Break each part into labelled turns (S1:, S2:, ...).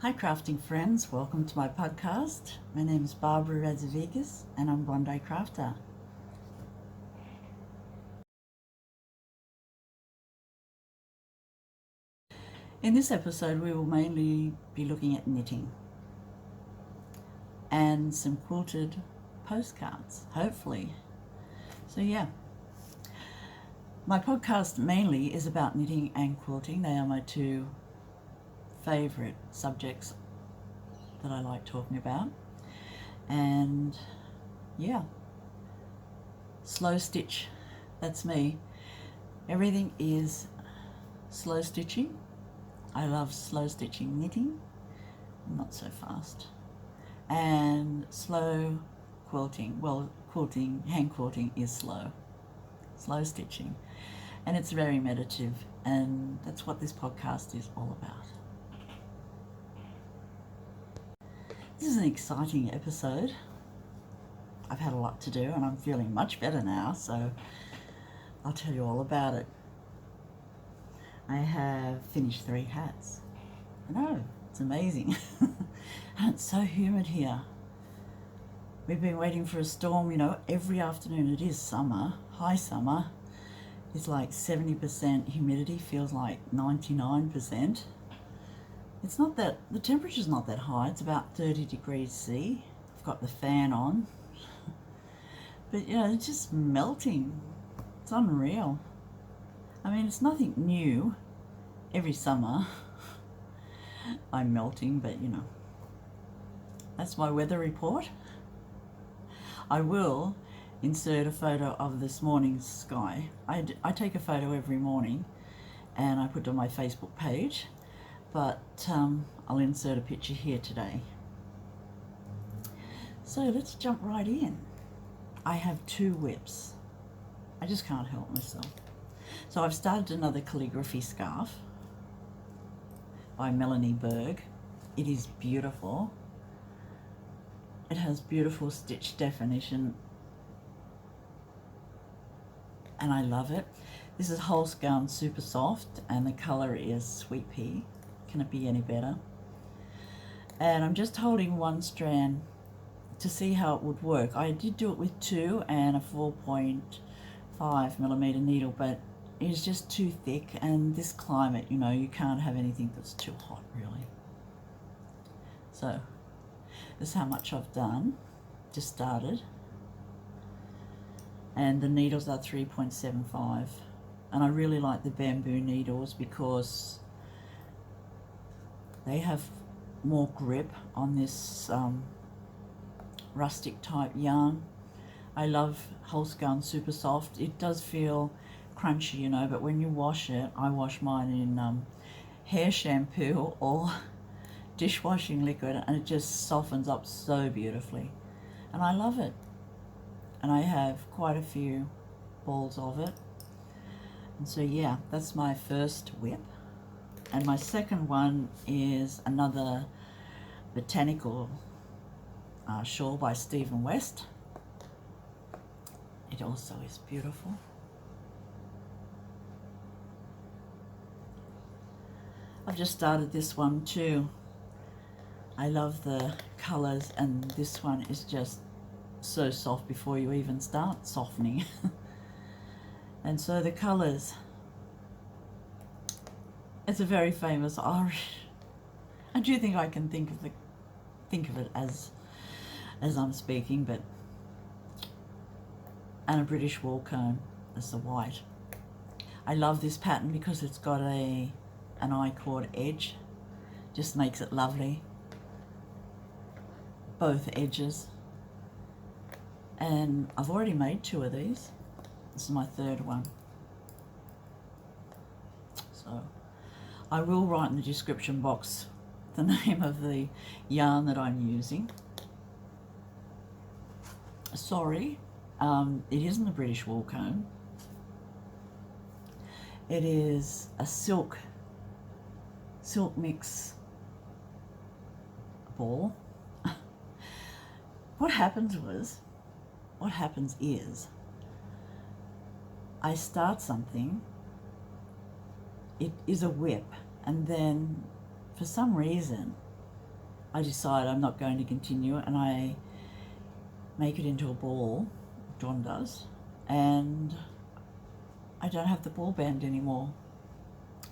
S1: Hi crafting friends, welcome to my podcast. My name is Barbara.radzevicius and I'm Bondi Crafter. In this episode we will mainly be looking at knitting and some quilted postcards, hopefully. So yeah, my podcast mainly is about knitting and quilting. They are my two favourite subjects that I like talking about. And yeah, slow stitch, that's me. Everything is slow stitching. I love slow stitching knitting, not so fast, and slow quilting. Well, quilting, hand quilting is slow stitching, and it's very meditative, and that's what this podcast is all about. This is an exciting episode. I've had a lot to do and I'm feeling much better now, so I'll tell you all about it. I have finished 3 hats. I know, it's amazing. And it's so humid here. We've been waiting for a storm, every afternoon. It is summer, high summer. It's like 70% humidity, feels like 99%. It's not that, the temperature's not that high, it's about 30 degrees C. I've got the fan on. But it's just melting. It's unreal. I mean, it's nothing new. Every summer I'm melting, but that's my weather report. I will insert a photo of this morning's sky. I take a photo every morning and I put it on my Facebook page. But I'll insert a picture here today. So let's jump right in. I have 2 whips. I just can't help myself. So I've started another calligraphy scarf by Melanie Berg. It is beautiful. It has beautiful stitch definition and I love it. This is Holts Garn Supersoft and the colour is Sweet Pea. Can it be any better? And I'm just holding one strand to see how it would work. I did do it with 2 and a 4.5 millimeter needle, but it's just too thick, and this climate, you can't have anything that's too hot really. So this is how much I've done, just started, and the needles are 3.75, and I really like the bamboo needles because they have more grip on this rustic type yarn. I love Holts Garn Supersoft. It does feel crunchy, but when you wash it, I wash mine in hair shampoo or dishwashing liquid, and it just softens up so beautifully. And I love it. And I have quite a few balls of it. And so yeah, that's my first whip. And my second one is another botanical shawl by Stephen West. It also is beautiful. I've just started this one too. I love the colours, and this one is just so soft before you even start softening. And so the colours, it's a very famous Irish. I do think I can think of it as I'm speaking, but and a British wool comb as the white. I love this pattern because it's got an I-cord edge, just makes it lovely. Both edges, and I've already made 2 of these. This is my 3rd one. So I will write in the description box the name of the yarn that I'm using. Sorry, it isn't a British wool comb. It is a silk mix ball. What happens is I start something, it is a whip, and then for some reason I decide I'm not going to continue it, and I make it into a ball, John does, and I don't have the ball band anymore.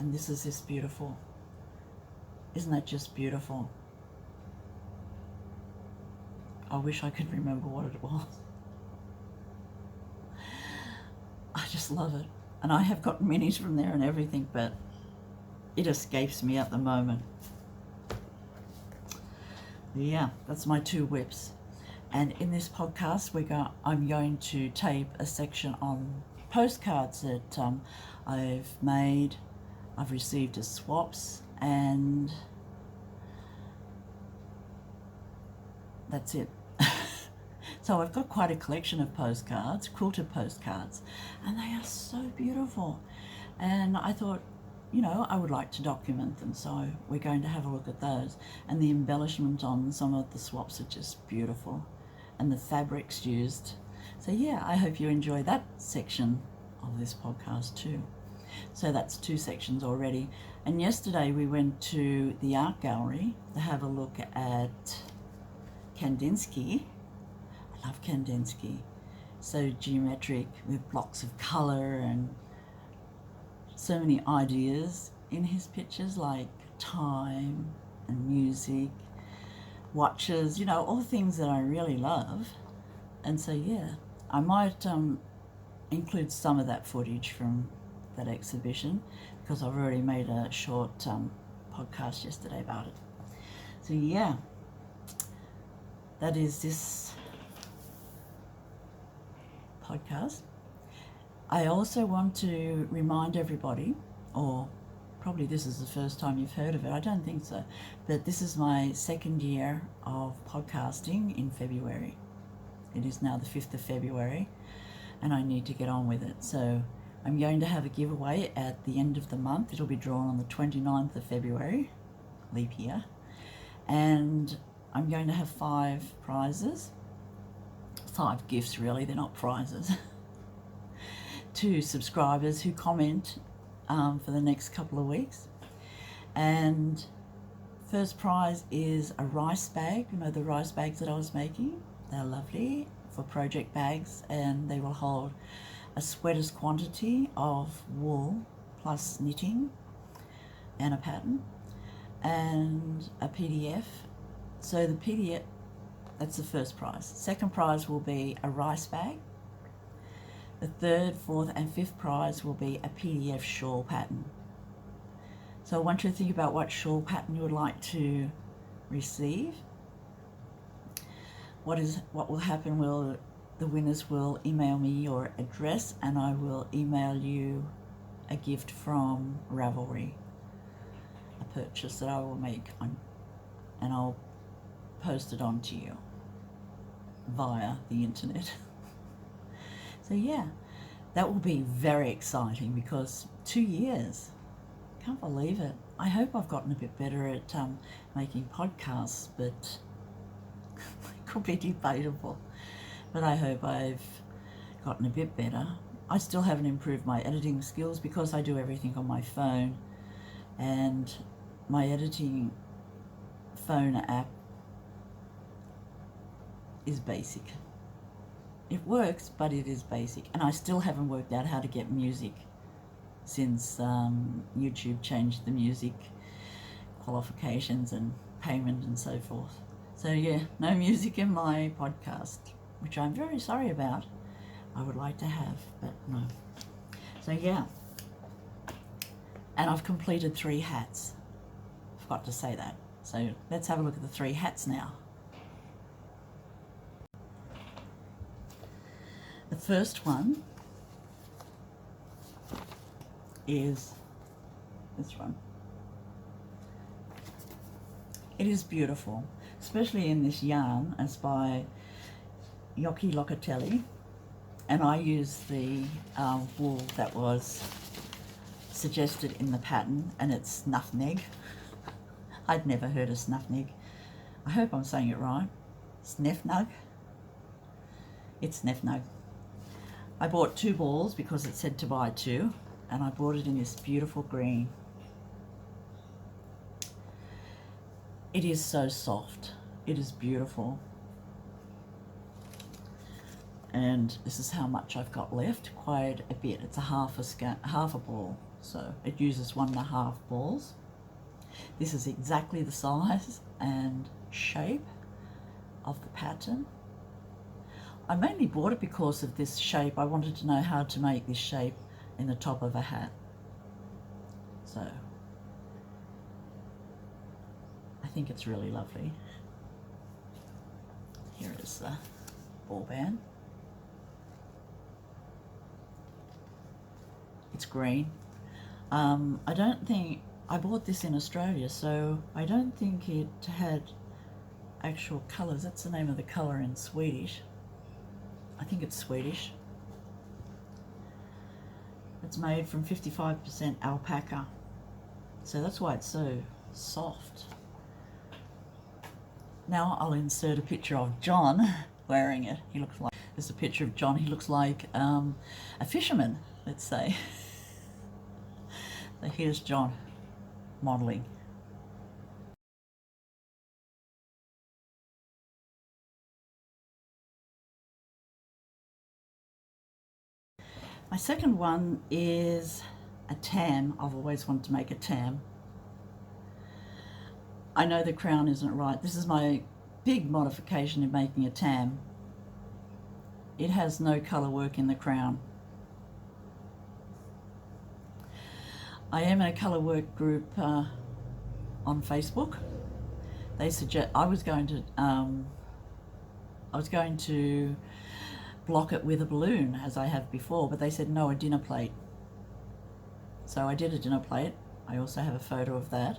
S1: And this is just beautiful. Isn't that just beautiful? I wish I could remember what it was. I just love it. And I have got minis from there and everything, but it escapes me at the moment. Yeah, that's my 2 whips. And in this podcast, I'm going to tape a section on postcards that I've made. I've received as swaps, and that's it. So I've got quite a collection of postcards, quilted postcards, and they are so beautiful. And I thought, you know, I would like to document them, so we're going to have a look at those. And the embellishment on some of the swaps are just beautiful, and the fabrics used. So yeah, I hope you enjoy that section of this podcast too. So that's 2 sections already. And yesterday we went to the art gallery to have a look at Kandinsky. I love Kandinsky. So geometric, with blocks of colour and so many ideas in his pictures, like time and music, watches, you know, all things that I really love. And so yeah, I might include some of that footage from that exhibition, because I've already made a short podcast yesterday about it. So yeah, that is this podcast. I also want to remind everybody, or probably this is the first time you've heard of it, I don't think so, but this is my 2nd year of podcasting in February. It is now the 5th of February, and I need to get on with it. So I'm going to have a giveaway at the end of the month. It'll be drawn on the 29th of February, leap year, and I'm going to have 5 prizes, 5 gifts really, they're not prizes, to subscribers who comment for the next couple of weeks. And first prize is a rice bag. You know, the rice bags that I was making, they're lovely for project bags, and they will hold a sweater's quantity of wool plus knitting and a pattern and a PDF. So the PDF, that's the first prize. Second prize will be a rice bag. The 3rd, 4th and 5th prize will be a PDF shawl pattern. So I want you to think about what shawl pattern you would like to receive. What will happen will the winners will email me your address, and I will email you a gift from Ravelry, a purchase that I will make and I'll post it on to you via the internet. So yeah, that will be very exciting, because 2 years, can't believe it. I hope I've gotten a bit better at making podcasts, but it could be debatable. But I hope I've gotten a bit better. I still haven't improved my editing skills, because I do everything on my phone, and my editing phone app is basic. It works, but it is basic, and I still haven't worked out how to get music since YouTube changed the music qualifications and payment and so forth. So yeah, no music in my podcast, which I'm very sorry about. I would like to have, but no. So yeah, and I've completed 3 hats. Forgot to say that. So let's have a look at the 3 hats now. The first one is this one. It is beautiful, especially in this yarn. It's by Joji Locatelli, and I use the wool that was suggested in the pattern, and it's Snefnug. I'd never heard of Snefnug. I hope I'm saying it right. Snefnug. It's Snefnug. I bought 2 balls because it said to buy 2, and I bought it in this beautiful green. It is so soft. It is beautiful. And this is how much I've got left, quite a bit. It's a half a ball, so it uses 1.5 balls. This is exactly the size and shape of the pattern. I mainly bought it because of this shape. I wanted to know how to make this shape in the top of a hat. So I think it's really lovely. Here is the ball band. It's green. I don't think, I bought this in Australia, so I don't think it had actual colours. That's the name of the colour in Swedish. I think it's Swedish. It's made from 55% alpaca, so that's why it's so soft. Now I'll insert a picture of John wearing it. He looks like, there's a picture of John. He looks like a fisherman, let's say. So here's John modelling. My second one is a tam. I've always wanted to make a tam. I know the crown isn't right. This is my big modification in making a tam. It has no colour work in the crown. I am in a colour work group on Facebook. They suggest I was going to block it with a balloon as I have before, but they said no, a dinner plate. So I did a dinner plate. I also have a photo of that,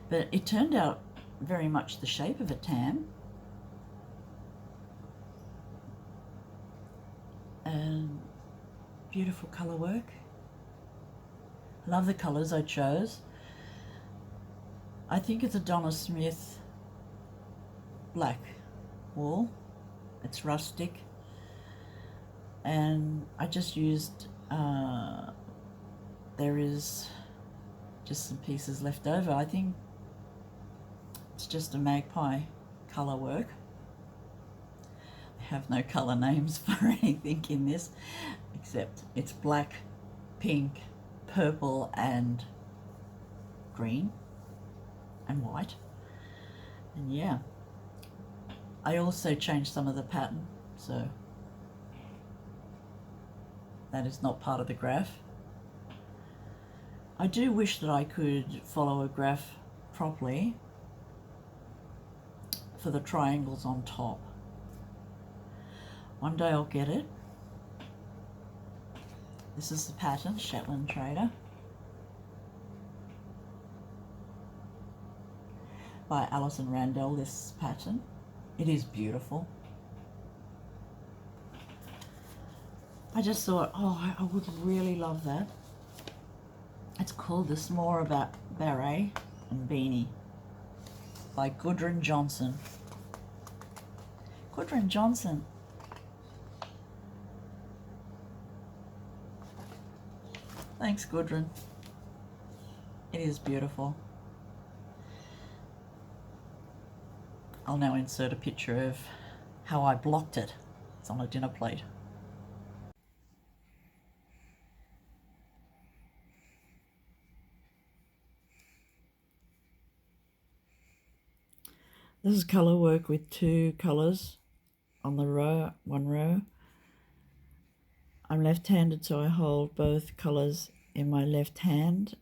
S1: but it turned out very much the shape of a tam, and beautiful colour work. Love the colours I chose. I think it's a Donna Smith black wool. It's rustic, and I just used, there is just some pieces left over. I think it's just a magpie colour work. I have no colour names for anything in this, except it's black, pink, purple and green and white. And yeah, I also changed some of the pattern, so that is not part of the graph. I do wish that I could follow a graph properly for the triangles on top. One day I'll get it. This is the pattern, Shetland Trader, by Alison Rendall, this pattern. It is beautiful. I just thought, oh, I would really love that. It's called the Smora Beret and Beanie by Gudren Johnston. Gudren Johnston. Thanks, Gudren. It is beautiful. I'll now insert a picture of how I blocked it. It's on a dinner plate. This is colour work with 2 colours on the row, one row. I'm left-handed, so I hold both colours in my left hand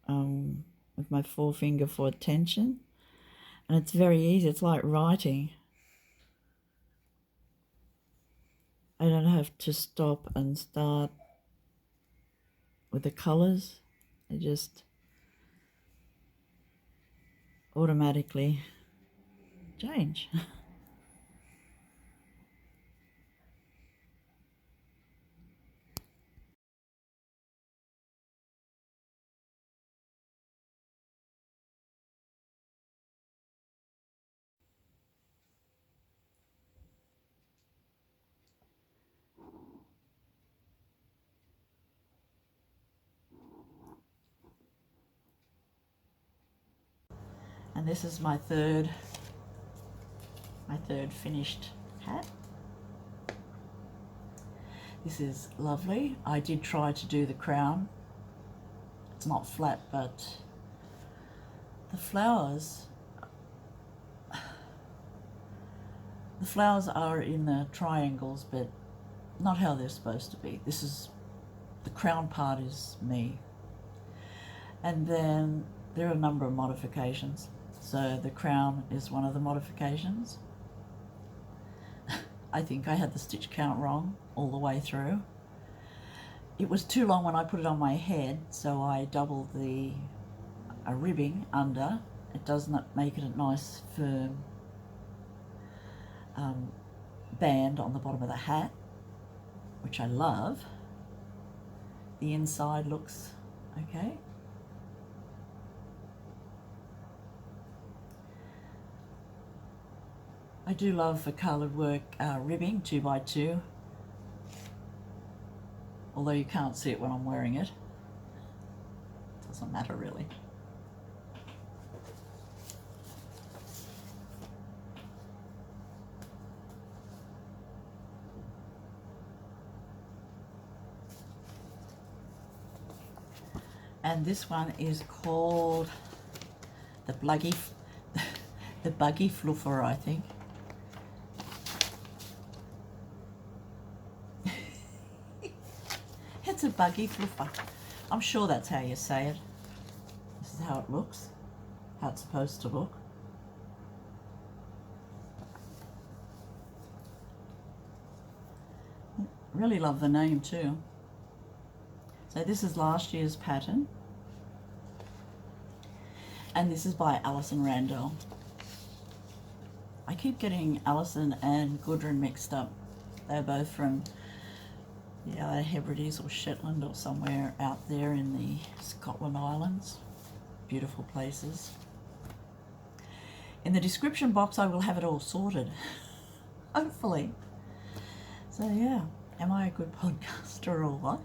S1: with my forefinger for tension. And it's very easy. It's like writing. I don't have to stop and start with the colours. They just automatically change. And this is my third finished hat. This is lovely. I did try to do the crown. It's not flat, but the flowers are in the triangles, but not how they're supposed to be. This is, the crown part is me. And then there are a number of modifications. So the crown is one of the modifications. I think I had the stitch count wrong all the way through. It was too long when I put it on my head, so I doubled the ribbing under. It does not make it a nice firm band on the bottom of the hat, which I love. The inside looks okay. I do love the coloured work ribbing, 2x2, although you can't see it when I'm wearing it. Doesn't matter really. And this one is called the Buggiflooer, I think. It's a Buggiflooer. I'm sure that's how you say it. This is how it looks, how it's supposed to look. Really love the name too. So this is last year's pattern. And this is by Alison Rendall. I keep getting Alison and Gudren mixed up. They're both from the Hebrides or Shetland or somewhere out there in the Scotland Islands. Beautiful places. In the description box I will have it all sorted, hopefully. So yeah, am I a good podcaster or what?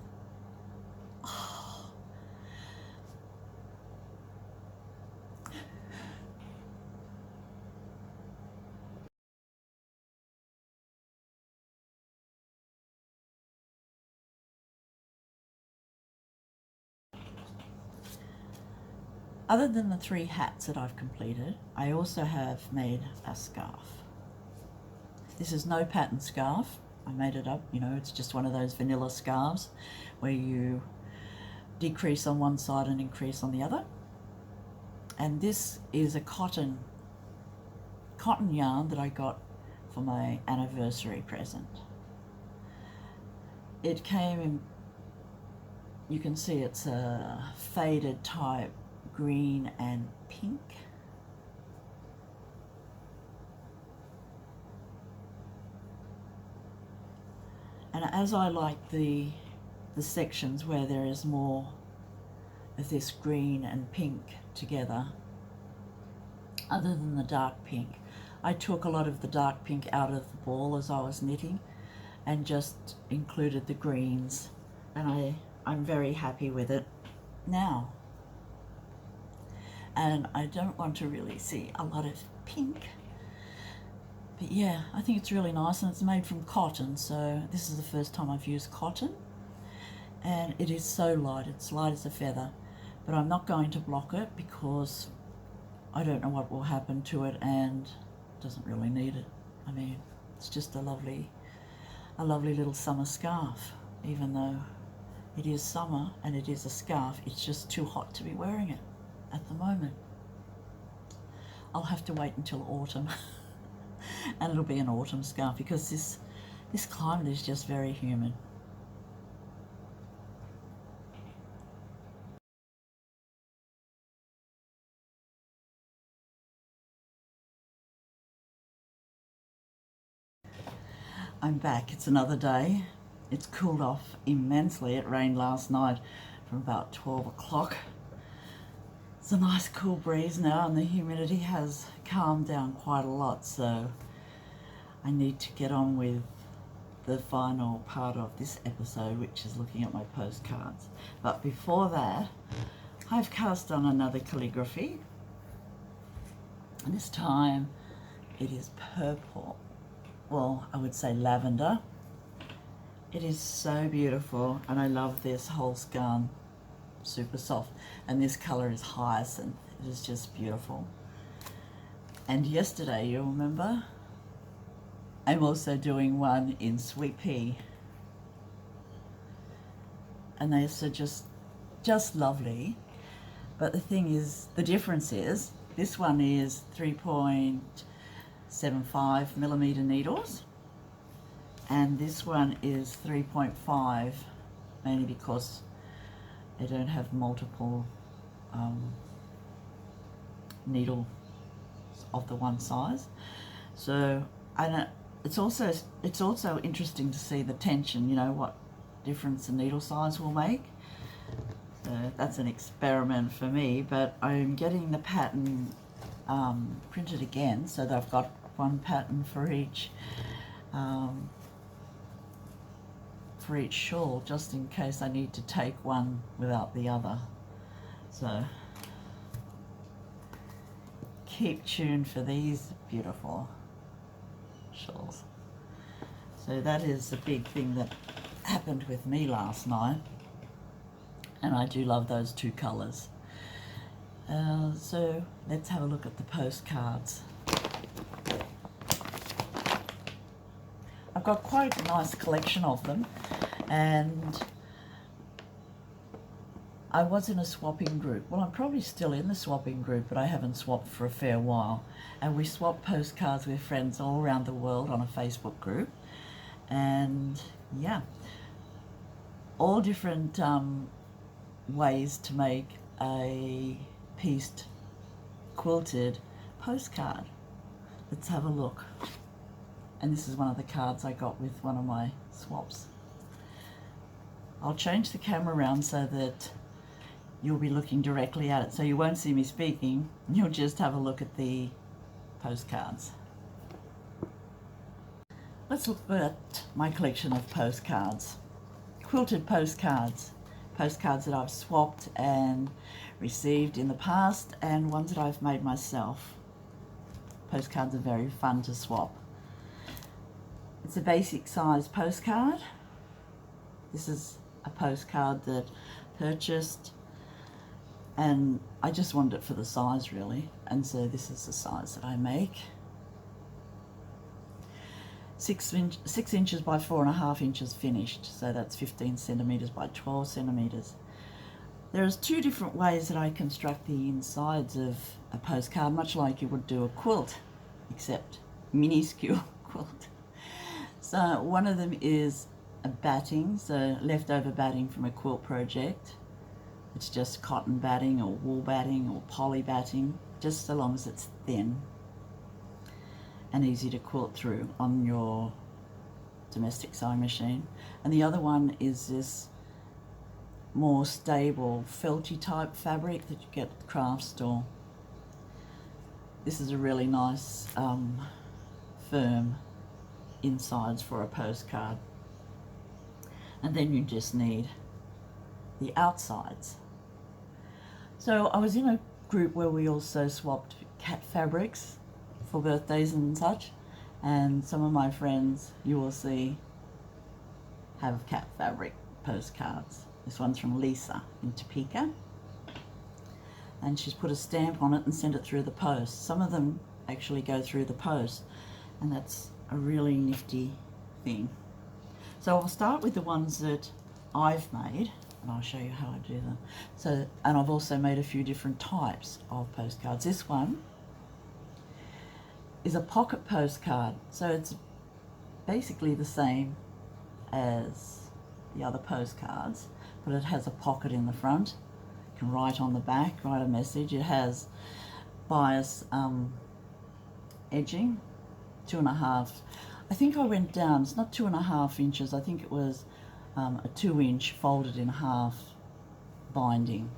S1: Other than the 3 hats that I've completed, I also have made a scarf. This is no pattern scarf. I made it up, you know, it's just one of those vanilla scarves where you decrease on one side and increase on the other. And this is a cotton yarn that I got for my anniversary present. It came in, you can see it's a faded type green and pink. And as I like the sections where there is more of this green and pink together, other than the dark pink, I took a lot of the dark pink out of the ball as I was knitting and just included the greens, and I'm very happy with it now. And I don't want to really see a lot of pink, but yeah, I think it's really nice, and it's made from cotton, so this is the first time I've used cotton, and it is so light, it's light as a feather, but I'm not going to block it because I don't know what will happen to it, and it doesn't really need it. I mean, it's just a lovely little summer scarf. Even though it is summer and it is a scarf, it's just too hot to be wearing it at the moment. I'll have to wait until autumn and it'll be an autumn scarf because this climate is just very humid. I'm back. It's another day. It's cooled off immensely. It rained last night from about 12 o'clock. It's a nice cool breeze now and the humidity has calmed down quite a lot, so I need to get on with the final part of this episode, which is looking at my postcards. But before that, I've cast on another calligraphy. This time it is purple. Well, I would say lavender. It is so beautiful, and I love this Holts Garn Supersoft, and this color is Hyacthinth. It is just beautiful. And yesterday, you remember, I'm also doing one in Sweet Pea, and they are just lovely. But the thing is, the difference is, this one is 3.75 millimeter needles, and this one is 3.5, mainly because they don't have multiple needles of the one size. So it's also interesting to see the tension, you know, what difference the needle size will make. So that's an experiment for me, but I'm getting the pattern printed again, so that I've got one pattern for each shawl, just in case I need to take one without the other. So keep tuned for these beautiful shawls. So that is the big thing that happened with me last night, and I do love those two colors. So let's have a look at the postcards. I've got quite a nice collection of them, and I was in a swapping group. Well, I'm probably still in the swapping group, but I haven't swapped for a fair while. And we swap postcards with friends all around the world on a Facebook group. And yeah, all different ways to make a pieced quilted postcard. Let's have a look. And this is one of the cards I got with one of my swaps. I'll change the camera around so that you'll be looking directly at it, so you won't see me speaking. You'll just have a look at the postcards. Let's look at my collection of postcards. Quilted postcards. Postcards that I've swapped and received in the past, and ones that I've made myself. Postcards are very fun to swap. It's a basic size postcard. This is a postcard that I purchased, and I just wanted it for the size really, and so this is the size that I make. 6 inches by 4.5 inches finished, so that's 15 centimeters by 12 centimeters. There's two different ways that I construct the insides of a postcard, much like you would do a quilt, except minuscule quilt. So one of them is a batting, so leftover batting from a quilt project. It's just cotton batting or wool batting or poly batting, just so long as it's thin and easy to quilt through on your domestic sewing machine. And the other one is this more stable felty type fabric that you get at the craft store. This is a really nice firm insides for a postcard. And then you just need the outsides. So I was in a group where we also swapped cat fabrics for birthdays and such, and some of my friends, you will see, have cat fabric postcards. This one's from Lisa in Topeka, and she's put a stamp on it and sent it through the post. Some of them actually go through the post, and that's a really nifty thing. So I'll start with the ones that I've made, and I'll show you how I do them. So, and I've also made a few different types of postcards. This one is a pocket postcard, so it's basically the same as the other postcards, but it has a pocket in the front. You can write on the back, write a message. It has bias edging, 2.5. I think I went down, it's not 2.5 inches, I think it was a 2-inch folded in half binding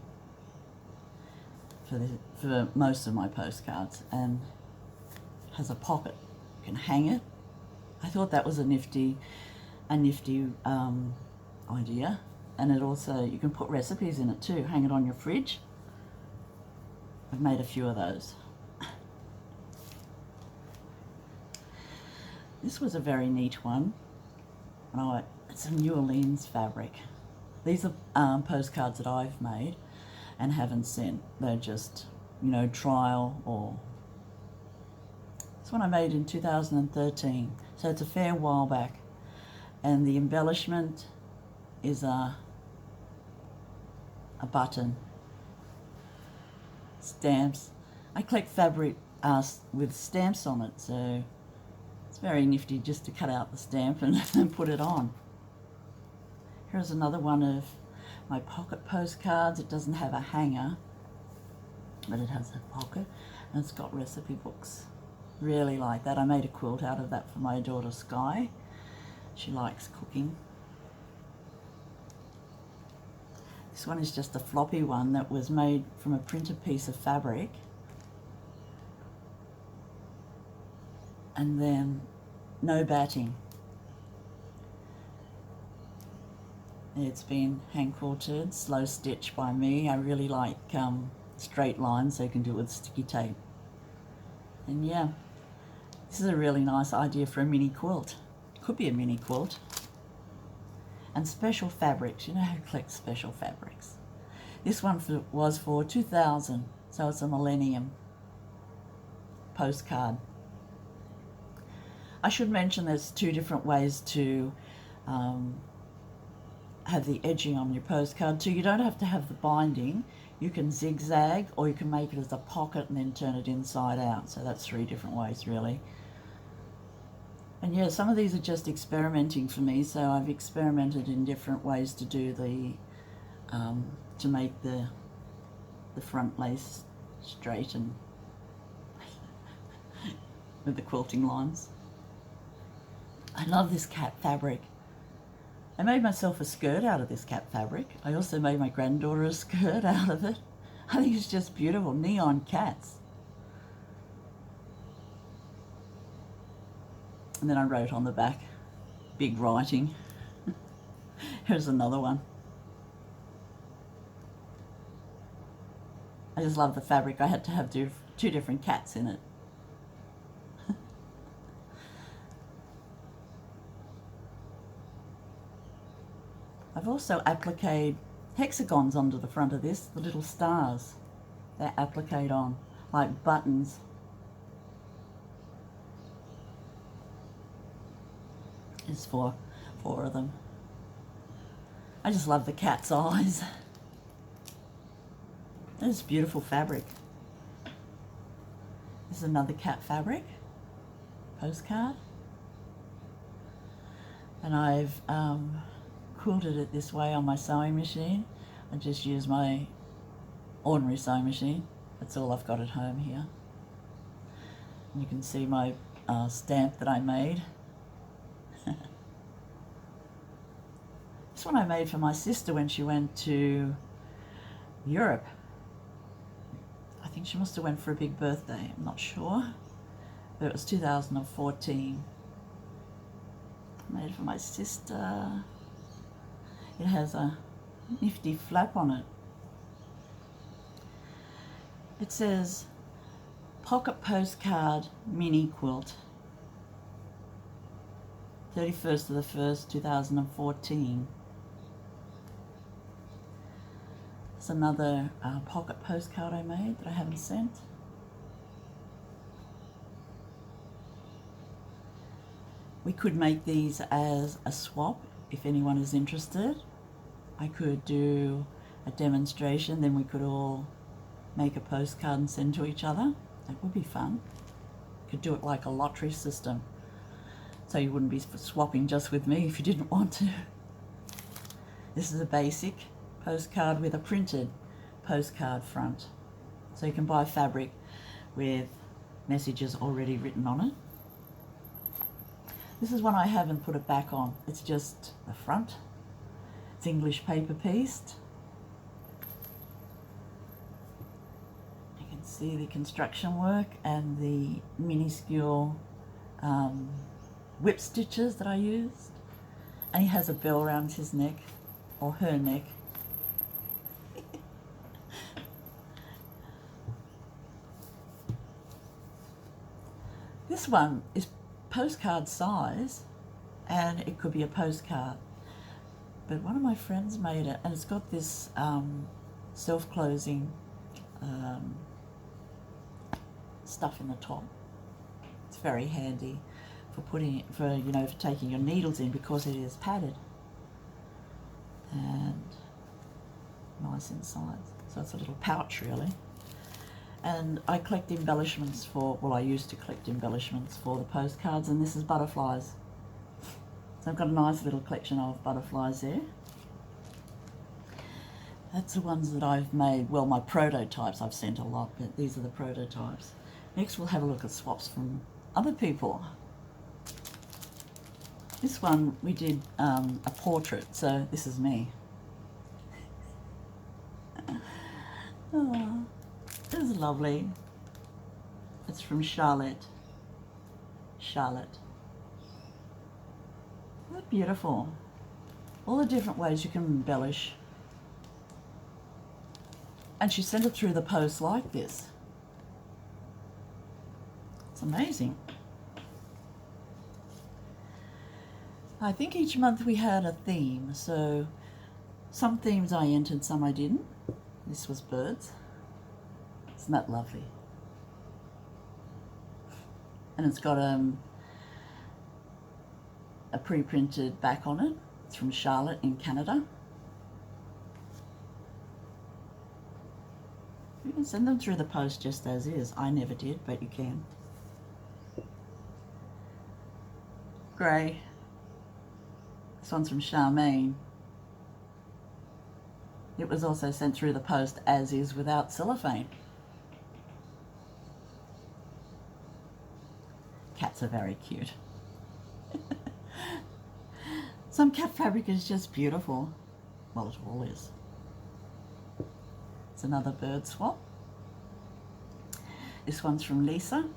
S1: for most of my postcards, and has a pocket. You can hang it. I thought that was a nifty idea. And it also, you can put recipes in it too, hang it on your fridge. I've made a few of those. This was a very neat one. And it's a New Orleans fabric. These are postcards that I've made and haven't sent. They're just, you know, trial or... This one I made in 2013, so it's a fair while back. And the embellishment is a button. Stamps. I collect fabric with stamps on it, so it's very nifty just to cut out the stamp and, and put it on. Here's another one of my pocket postcards. It doesn't have a hanger, but it has a pocket, and it's got recipe books. Really like that. I made a quilt out of that for my daughter Sky. She likes cooking. This one is just a floppy one that was made from a printed piece of fabric. And then no batting. It's been hand quilted, slow stitched by me. I really like straight lines, so you can do it with sticky tape. And yeah, this is a really nice idea for a mini quilt. Could be a mini quilt. And special fabrics, you know how to collect special fabrics. This one was for 2000, so it's a millennium postcard. I should mention there's two different ways to have the edging on your postcard too. You don't have to have the binding. You can zigzag, or you can make it as a pocket and then turn it inside out. So that's 3 different ways really. And yeah, some of these are just experimenting for me, so I've experimented in different ways to do the, to make the front lace straight and with the quilting lines. I love this cat fabric. I made myself a skirt out of this cat fabric. I also made my granddaughter a skirt out of it. I think it's just beautiful, neon cats. And then I wrote on the back, big writing. Here's another one. I just love the fabric. I had to have 2 different cats in it. I've also appliqued hexagons onto the front of this, the little stars. They're appliqued on, like buttons. There's 4 of them. I just love the cat's eyes. It's beautiful fabric. This is another cat fabric postcard. And I've quilted it this way on my sewing machine. I just use my ordinary sewing machine. That's all I've got at home here. And you can see my stamp that I made. This one I made for my sister when she went to Europe. I think she must have went for a big birthday, I'm not sure. But it was 2014. Made for my sister. It has a nifty flap on it. It says, Pocket Postcard Mini Quilt. 31st of the 1st, 2014. There's another pocket postcard I made that I haven't sent. We could make these as a swap if anyone is interested. I could do a demonstration, then we could all make a postcard and send to each other. That would be fun. Could do it like a lottery system, so you wouldn't be swapping just with me if you didn't want to. This is a basic postcard with a printed postcard front. So you can buy fabric with messages already written on it. This is one I haven't put it back on. It's just the front. It's English paper pieced. You can see the construction work and the minuscule whip stitches that I used. And he has a bell around his neck, or her neck. This one is postcard size, and it could be a postcard. But one of my friends made it, and it's got this self-closing stuff in the top. It's very handy for putting, for taking your needles in, because it is padded and nice inside. So it's a little pouch really. And I collect embellishments I used to collect embellishments for the postcards, and this is butterflies. So I've got a nice little collection of butterflies there. That's the ones that I've made. Well, my prototypes, I've sent a lot, but these are the prototypes. Next we'll have a look at swaps from other people. This one we did a portrait, so this is me. Oh, this is lovely. It's from Charlotte. Isn't that beautiful? All the different ways you can embellish. And she sent it through the post like this. It's amazing. I think each month we had a theme, so some themes I entered, some I didn't. This was birds. Isn't that lovely? And it's got a pre-printed back on it. It's from Charlotte in Canada. You can send them through the post just as is. I never did, but you can. Grey. This one's from Charmaine. It was also sent through the post as is, without cellophane. Cats are very cute. Some cat fabric is just beautiful. Well, it all is. It's another bird swap. This one's from Lisa.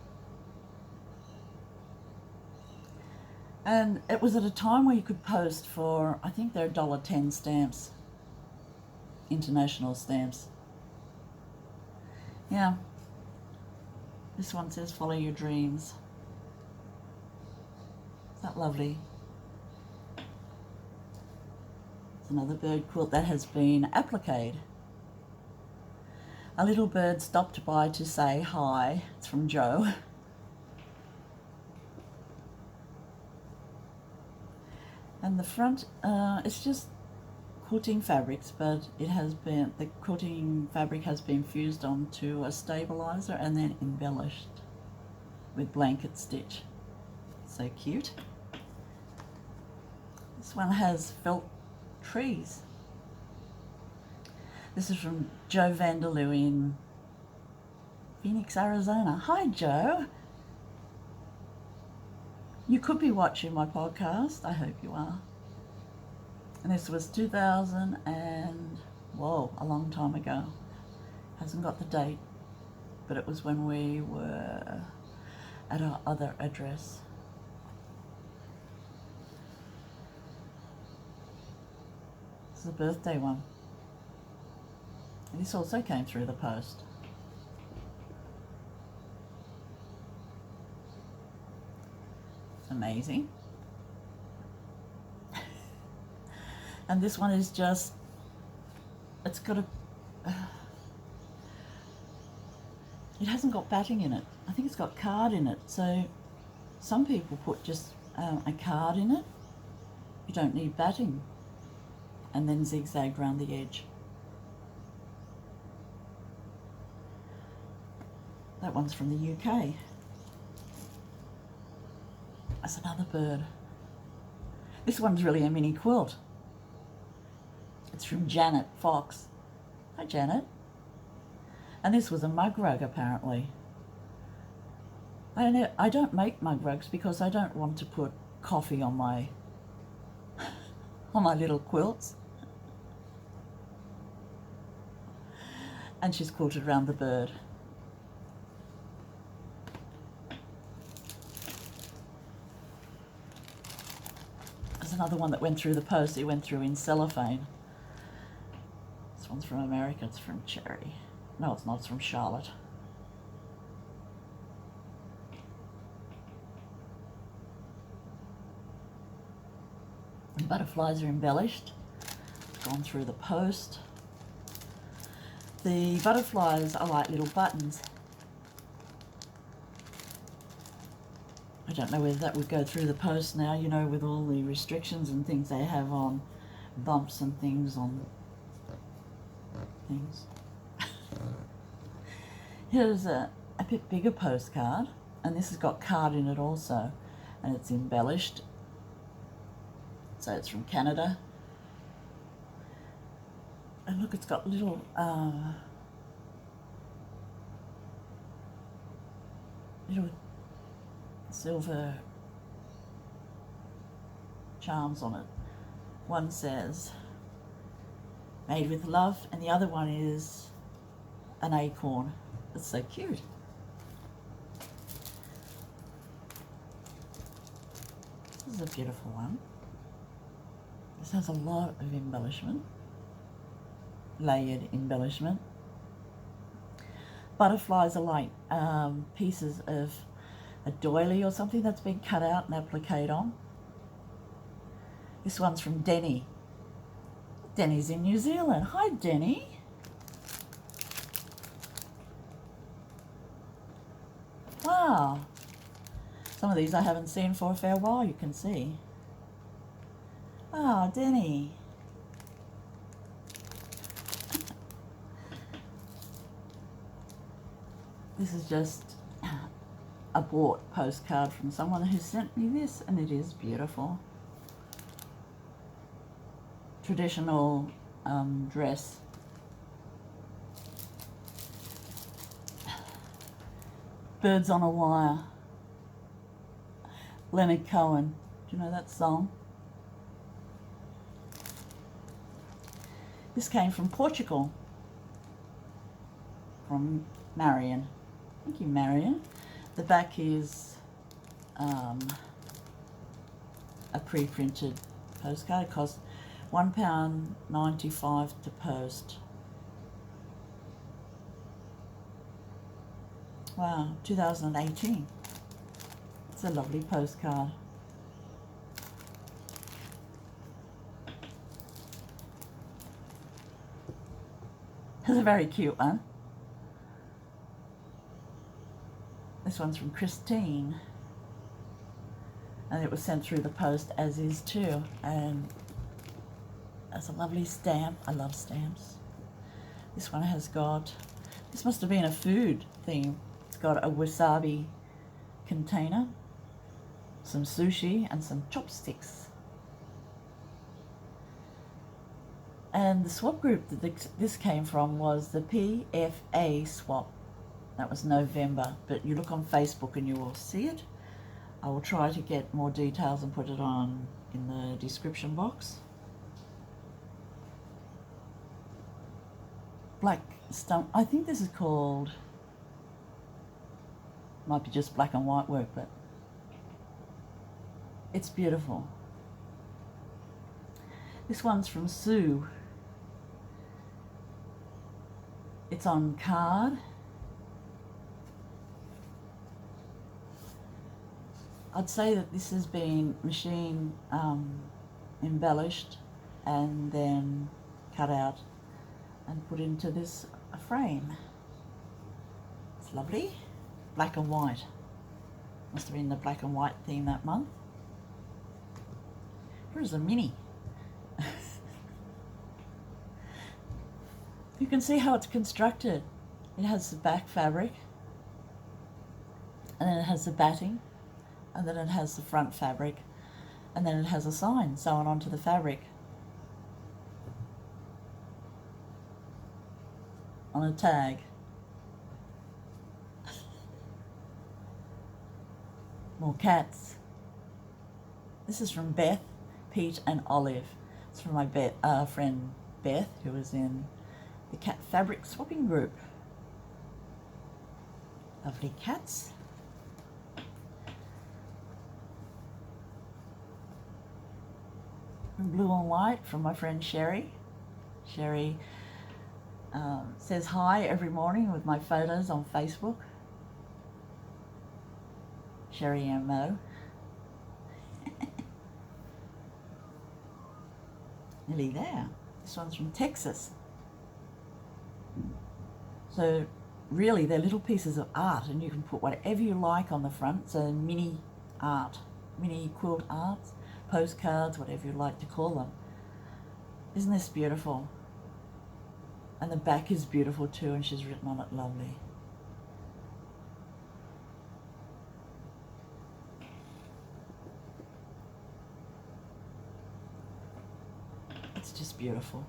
S1: And it was at a time where you could post for, I think they're $1.10 stamps. International stamps. Yeah. This one says, follow your dreams. Is that lovely? It's another bird quilt that has been appliqued. A little bird stopped by to say hi. It's from Joe. And the front, it's just quilting fabrics, but it has been, the quilting fabric has been fused onto a stabilizer and then embellished with blanket stitch. So cute. This one has felt trees. This is from Joe Vanderloo in Phoenix, Arizona. Hi, Joe. You could be watching my podcast. I hope you are. And this was 2000 and, whoa, a long time ago. Hasn't got the date, but it was when we were at our other address. This is a birthday one. This also came through the post. It's amazing. And this one is just, it's got a, it hasn't got batting in it. I think it's got card in it. So some people put just a card in it. You don't need batting. And then zigzag around the edge. That one's from the UK. That's another bird. This one's really a mini quilt. It's from Janet Fox. Hi, Janet. And this was a mug rug, apparently. I don't make mug rugs because I don't want to put coffee on my on my little quilts. And she's quilted around the bird. There's another one that went through the post. It went through in cellophane. This one's from America. It's from Cherry. No, it's not. It's from Charlotte. The butterflies are embellished, gone through the post. The butterflies are like little buttons. I don't know whether that would go through the post now, you know, with all the restrictions and things they have on bumps and things on things. Here's a bit bigger postcard, and this has got card in it also, and it's embellished. So it's from Canada. And look, it's got little little silver charms on it. One says made with love, and the other one is an acorn. It's so cute. This is a beautiful one. This has a lot of embellishment, layered embellishment. Butterflies are like pieces of a doily or something that's been cut out and appliqued on. This one's from Denny. Denny's in New Zealand. Hi, Denny. Wow. Some of these I haven't seen for a fair while, you can see. Ah, Denny. This is just a bought postcard from someone who sent me this, and it is beautiful. Traditional dress. Birds on a Wire. Leonard Cohen. Do you know that song? This came from Portugal, from Marion. Thank you, Marion. The back is a pre-printed postcard. It cost £1.95 to post. Wow, 2018. It's a lovely postcard. It's a very cute one. This one's from Christine, and it was sent through the post, as is too, and that's a lovely stamp. I love stamps. This one has got, this must have been a food theme. It's got a wasabi container, some sushi, and some chopsticks. And the swap group that this came from was the PFA swap. That was November, but you look on Facebook and you will see it. I will try to get more details and put it on in the description box. Black stump, I think this is called, might be just black and white work, but it's beautiful. This one's from Sue. It's on card. I'd say that this has been machine embellished and then cut out and put into this frame. It's lovely. Black and white. Must have been the black and white theme that month. Here's a mini. You can see how it's constructed. It has the back fabric, and then it has the batting, and then it has the front fabric, and then it has a sign sewn onto the fabric on a tag. More cats. This is from Beth, Pete and Olive. It's from my friend Beth, who was in the cat fabric swapping group. Lovely cats. And blue and white from my friend Sherry. Sherry says hi every morning with my photos on Facebook. Sherry MO. nearly there. This one's from Texas. So really they're little pieces of art, and you can put whatever you like on the front. So mini art, mini quilt arts, postcards, whatever you like to call them. Isn't this beautiful? And the back is beautiful too, and she's written on it lovely. It's just beautiful.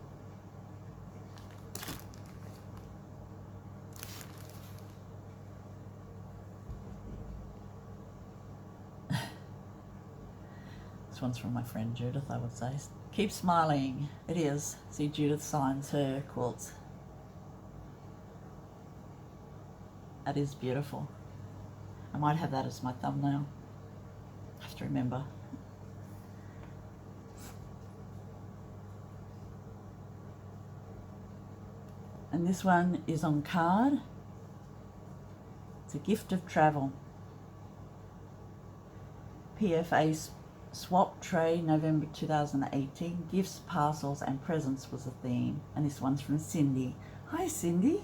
S1: This one's from my friend Judith, I would say. Keep smiling. It is. See, Judith signs her quilts. That is beautiful. I might have that as my thumbnail. I have to remember. And this one is on card. It's a gift of travel. PFA swap tray, November 2018. Gifts, parcels and presents was the theme. And this one's from Cindy. Hi Cindy.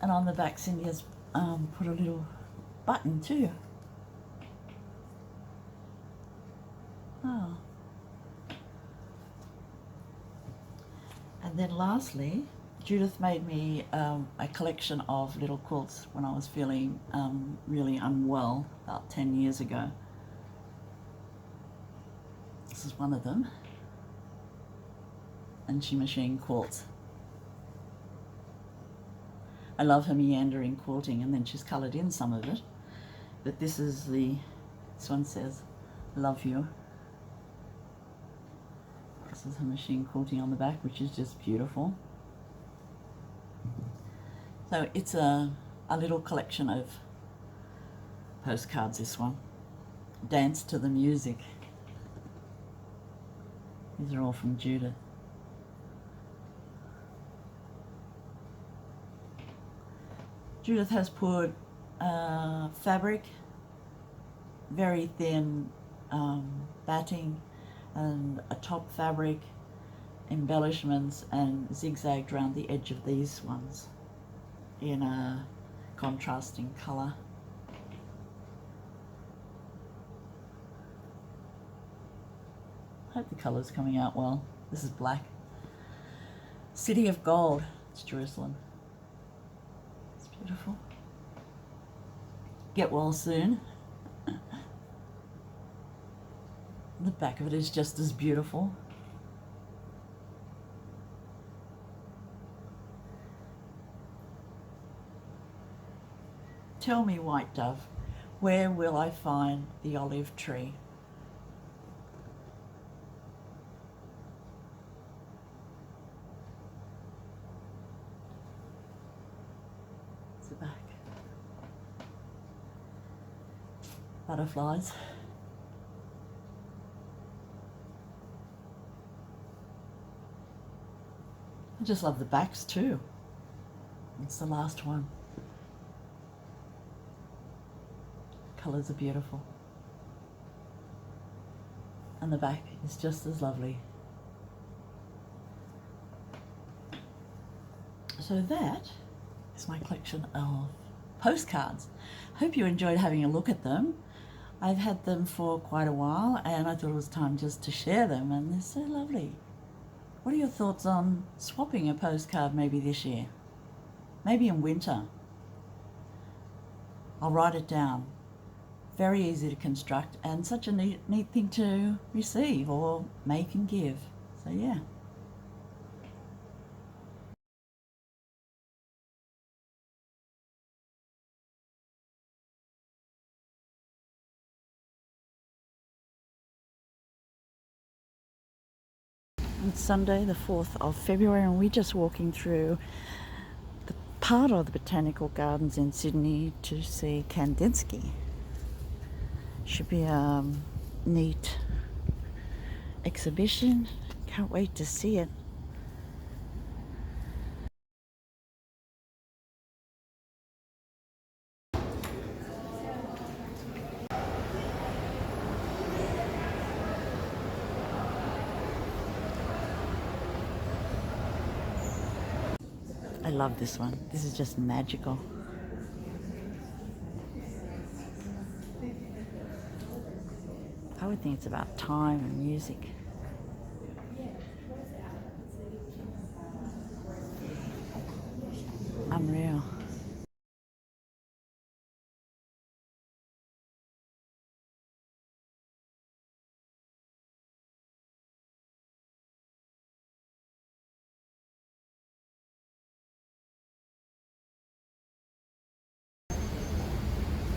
S1: And on the back Cindy has put a little button too. Oh. And then lastly, Judith made me a collection of little quilts when I was feeling really unwell about 10 years ago. This is one of them. And she machined quilts. I love her meandering quilting, and then she's coloured in some of it. But this one says, love you. This is her machine quilting on the back, which is just beautiful. So it's a little collection of postcards, this one. Dance to the music. These are all from Judith. Judith has put fabric, very thin batting, and a top fabric, embellishments, and zigzagged around the edge of these ones in a contrasting colour. I hope the colour's coming out well. This is black. City of Gold. It's Jerusalem. It's beautiful. Get well soon. The back of it is just as beautiful. Tell me, White Dove, where will I find the olive tree? It's the back. Butterflies. I just love the backs too. It's the last one. Colours are beautiful. And the back is just as lovely. So that is my collection of postcards. Hope you enjoyed having a look at them. I've had them for quite a while, and I thought it was time just to share them, and they're so lovely. What are your thoughts on swapping a postcard maybe this year? Maybe in winter. I'll write it down. Very easy to construct, and such a neat thing to receive or make and give. So yeah. It's Sunday the 4th of February, and we're just walking through the part of the Botanical Gardens in Sydney to see Kandinsky. Should be a neat exhibition. Can't wait to see it. I love this one. This is just magical. I would think it's about time and music. Unreal.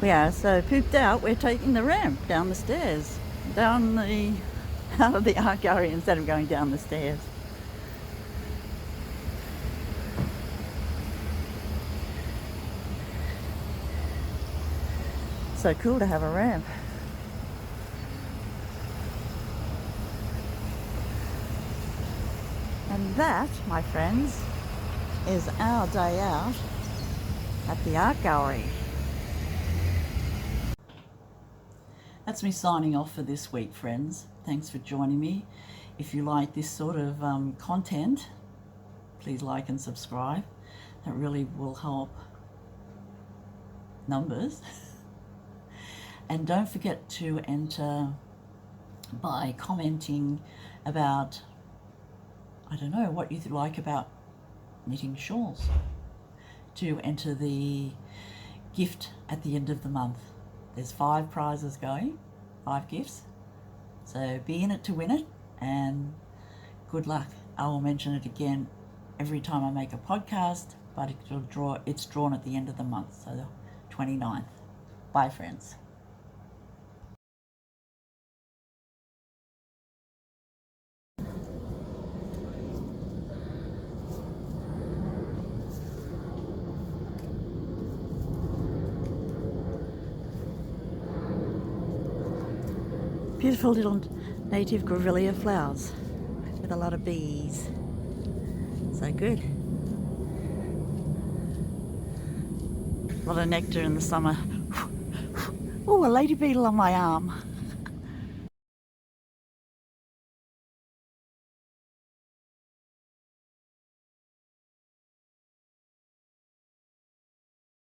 S1: We are so pooped out, we're taking the ramp down the stairs, down the, out of the art gallery instead of going down the stairs. So cool to have a ramp. And that, my friends, is our day out at the art gallery. That's me signing off for this week, friends. Thanks for joining me. If you like this sort of content, please like and subscribe. That really will help numbers. And don't forget to enter by commenting about, I don't know, what you like about knitting shawls, to enter the gift at the end of the month. There's 5 prizes going, 5 gifts. So be in it to win it, and good luck. I will mention it again every time I make a podcast, but it's drawn at the end of the month, so the 29th. Bye, friends. Beautiful little native grevillea flowers with a lot of bees. So good. A lot of nectar in the summer. Oh, a lady beetle on my arm.